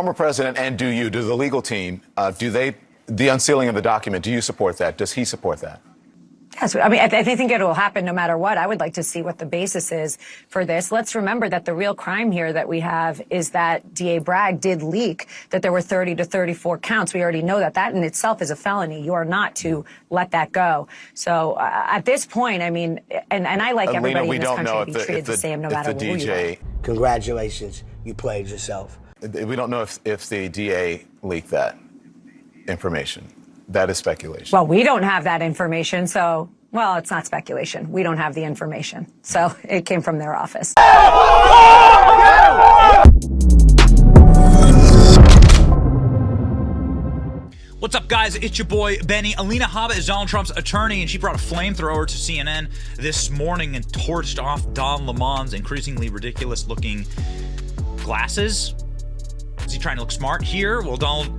Former president and do the legal team, the unsealing of the document, do you support that? Does he support that? Yes, I mean, I think it will happen no matter what. I would like to see what the basis is for this. Let's remember that the real crime here that we have is that DA Bragg did leak that there were 30 to 34 counts. We already know that. That in itself is a felony. You are not to let that go. So at this point, I mean, and I like Alina, everybody in this country to be treated the same no matter who you are. Congratulations, you played yourself. We don't know if the DA leaked that information. That is speculation. Well, we don't have that information, so, well, it's not speculation. We don't have the information. So it came from their office. What's up, guys? It's your boy, Benny. Alina Habba is Donald Trump's attorney, and she brought a flamethrower to CNN this morning and torched off Don Lemon's increasingly ridiculous-looking glasses. Is he trying to look smart here? Well, Don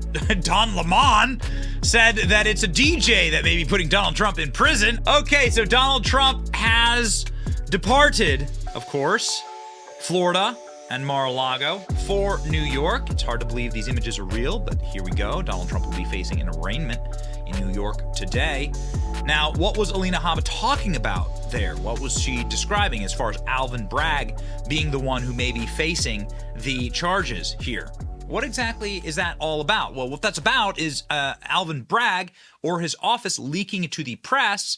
Lemon said that it's a DJ that may be putting Donald Trump in prison. Okay, so Donald Trump has departed, of course, Florida and Mar-a-Lago for New York. It's hard to believe these images are real, but here we go. Donald Trump will be facing an arraignment in New York today. Now, what was Alina Habba talking about there? What was she describing as far as Alvin Bragg being the one who may be facing the charges here? What exactly is that all about? Well, what that's about is Alvin Bragg or his office leaking to the press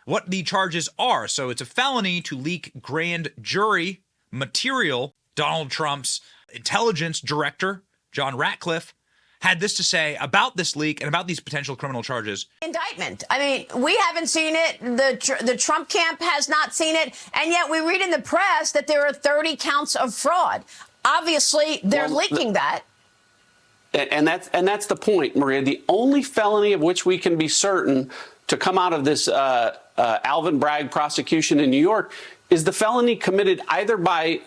what the charges are. So it's a felony to leak grand jury material. Donald Trump's intelligence director, John Ratcliffe, had this to say about this leak and about these potential criminal charges. Indictment. I mean, we haven't seen it. The Trump camp has not seen it. And yet we read in the press that there are 30 counts of fraud. Obviously, they're leaking that. And that's the point, Maria. The only felony of which we can be certain to come out of this Alvin Bragg prosecution in New York is the felony committed either by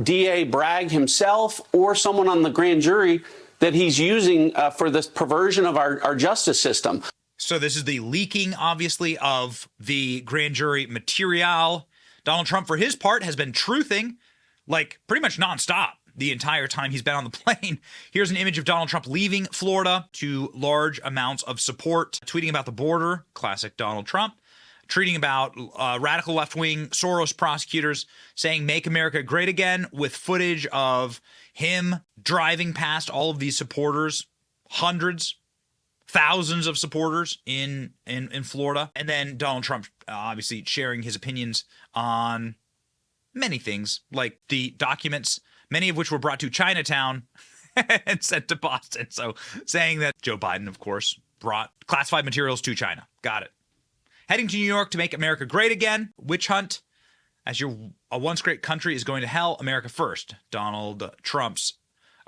DA Bragg himself or someone on the grand jury that he's using for this perversion of our justice system. So this is the leaking, obviously, of the grand jury material. Donald Trump, for his part, has been truthing like pretty much nonstop the entire time he's been on the plane. Here's an image of Donald Trump leaving Florida to large amounts of support, tweeting about the border, classic Donald Trump, tweeting about radical left-wing Soros prosecutors, saying make America great again, with footage of him driving past all of these supporters, hundreds, thousands of supporters in Florida. And then Donald Trump obviously sharing his opinions on many things, like the documents, many of which were brought to Chinatown and sent to Boston. So saying that Joe Biden, of course, brought classified materials to China. Got it. Heading to New York to make America great again. Witch hunt. As a once great country is going to hell, America first. Donald Trump's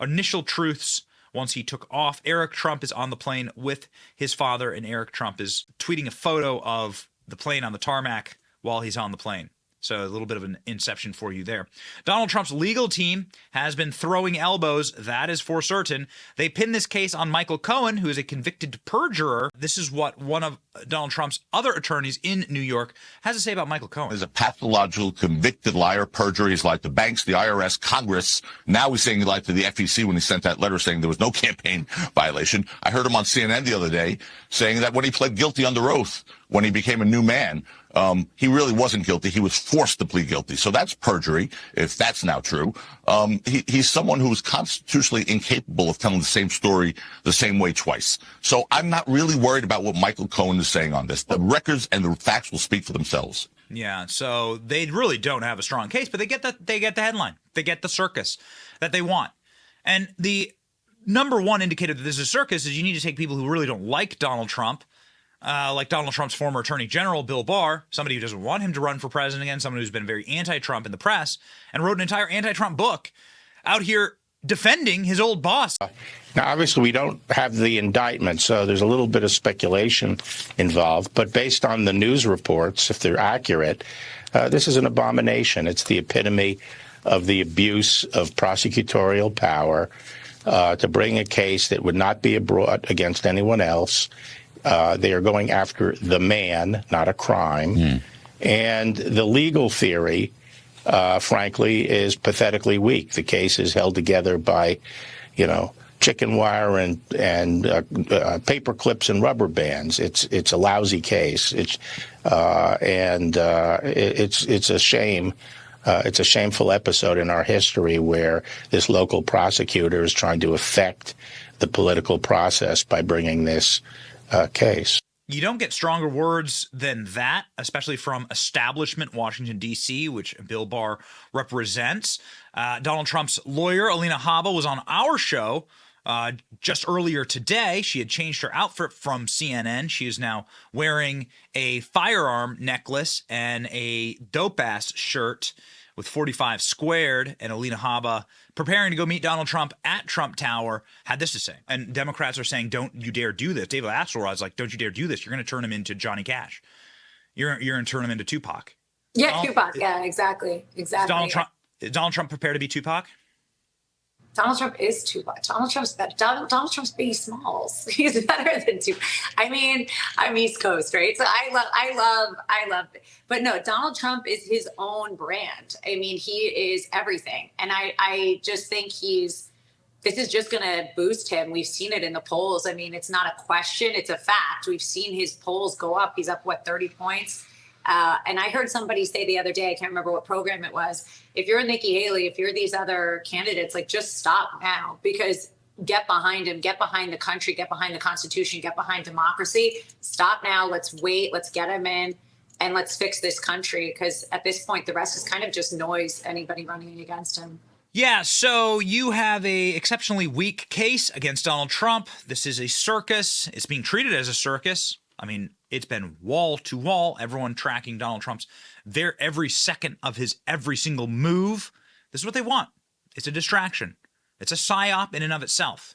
initial truths once he took off. Eric Trump is on the plane with his father, and Eric Trump is tweeting a photo of the plane on the tarmac while he's on the plane. So a little bit of an inception for you there. Donald Trump's legal team has been throwing elbows, that is for certain. They pinned this case on Michael Cohen, who is a convicted perjurer. This is what one of Donald Trump's other attorneys in New York has to say about Michael Cohen. He's a pathological, convicted liar. Perjury is like the banks, the IRS, Congress. Now he's saying he lied to the FEC when he sent that letter saying there was no campaign violation. I heard him on CNN the other day saying that when he pled guilty under oath, when he became a new man, he really wasn't guilty. He was forced to plead guilty. So that's perjury, if that's now true. He's someone who is constitutionally incapable of telling the same story the same way twice. So I'm not really worried about what Michael Cohen is saying on this. The records and the facts will speak for themselves. Yeah, so they really don't have a strong case, but they get the headline. They get the circus that they want. And the number one indicator that this is a circus is you need to take people who really don't like Donald Trump, like Donald Trump's former attorney general, Bill Barr, somebody who doesn't want him to run for president again, someone who's been very anti-Trump in the press and wrote an entire anti-Trump book out here defending his old boss. Now, obviously, we don't have the indictment, so there's a little bit of speculation involved. But based on the news reports, if they're accurate, this is an abomination. It's the epitome of the abuse of prosecutorial power to bring a case that would not be brought against anyone else. They are going after the man, not a crime. And the legal theory, frankly, is pathetically weak. The case is held together by, chicken wire and paper clips and rubber bands. It's a lousy case. It's a shame. It's a shameful episode in our history where this local prosecutor is trying to affect the political process by bringing this case. You don't get stronger words than that, especially from establishment Washington, D.C., which Bill Barr represents. Donald Trump's lawyer, Alina Habba, was on our show just earlier today. She had changed her outfit from CNN. She is now wearing a firearm necklace and a dope-ass shirt with 45 squared, and Alina Habba, preparing to go meet Donald Trump at Trump Tower, had this to say. And Democrats are saying, don't you dare do this. David Axelrod's like, don't you dare do this. You're going to turn him into Johnny Cash. You're going to turn him into Tupac. Yeah, Tupac. Yeah, exactly. Is Donald Trump prepared to be Tupac? Donald Trump is Tupac. Donald Trump's Biggie Smalls. He's better than Tupac. I mean, I'm East Coast, right? So I love. But no, Donald Trump is his own brand. I mean, he is everything, and I just think this is just going to boost him. We've seen it in the polls. I mean, it's not a question; it's a fact. We've seen his polls go up. He's up 30 points. And I heard somebody say the other day, I can't remember what program it was, if you're Nikki Haley, if you're these other candidates, like just stop now, because get behind him, get behind the country, get behind the Constitution, get behind democracy. Stop now. Let's wait. Let's get him in and let's fix this country. Because at this point, the rest is kind of just noise, anybody running against him. Yeah, so you have a exceptionally weak case against Donald Trump. This is a circus. It's being treated as a circus. I mean, it's been wall to wall, everyone tracking Donald Trump's every second of his every single move. This is what they want. It's a distraction. It's a psyop in and of itself.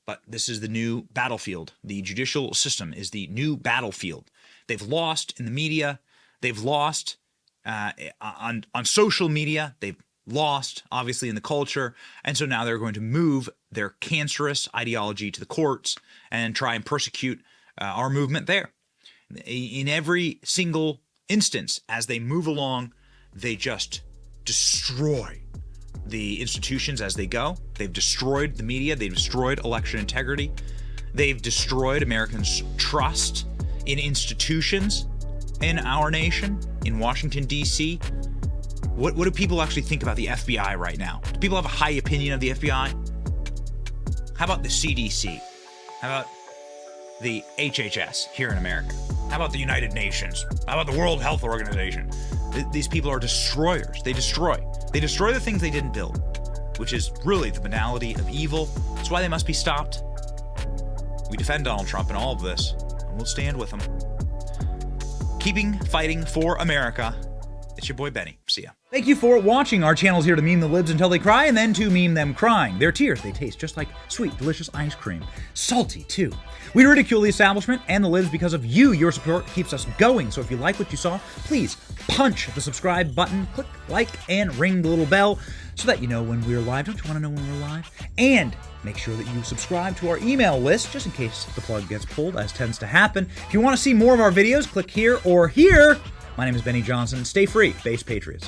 But this is the new battlefield. The judicial system is the new battlefield. They've lost in the media. They've lost on social media. They've lost, obviously, in the culture. And so now they're going to move their cancerous ideology to the courts and try and persecute our movement there. In every single instance, as they move along, they just destroy the institutions as they go. They've destroyed the media. They've destroyed election integrity. They've destroyed Americans' trust in institutions in our nation, in Washington, D.C. What do people actually think about the FBI right now? Do people have a high opinion of the FBI? How about the CDC? How about the HHS here in America? How about the United Nations? How about the World Health Organization? These people are destroyers. They destroy. They destroy the things they didn't build, which is really the banality of evil. That's why they must be stopped. We defend Donald Trump in all of this, and we'll stand with him. Keeping fighting for America. It's your boy Benny. See ya. Thank you for watching. Our channel's here to meme the libs until they cry and then to meme them crying. Their tears, they taste just like sweet, delicious ice cream. Salty, too. We ridicule the establishment and the libs because of you. Your support keeps us going. So if you like what you saw, please punch the subscribe button, click like, and ring the little bell so that you know when we're live. Don't you want to know when we're live? And make sure that you subscribe to our email list just in case the plug gets pulled, as tends to happen. If you want to see more of our videos, click here or here. My name is Benny Johnson. Stay free, base patriots.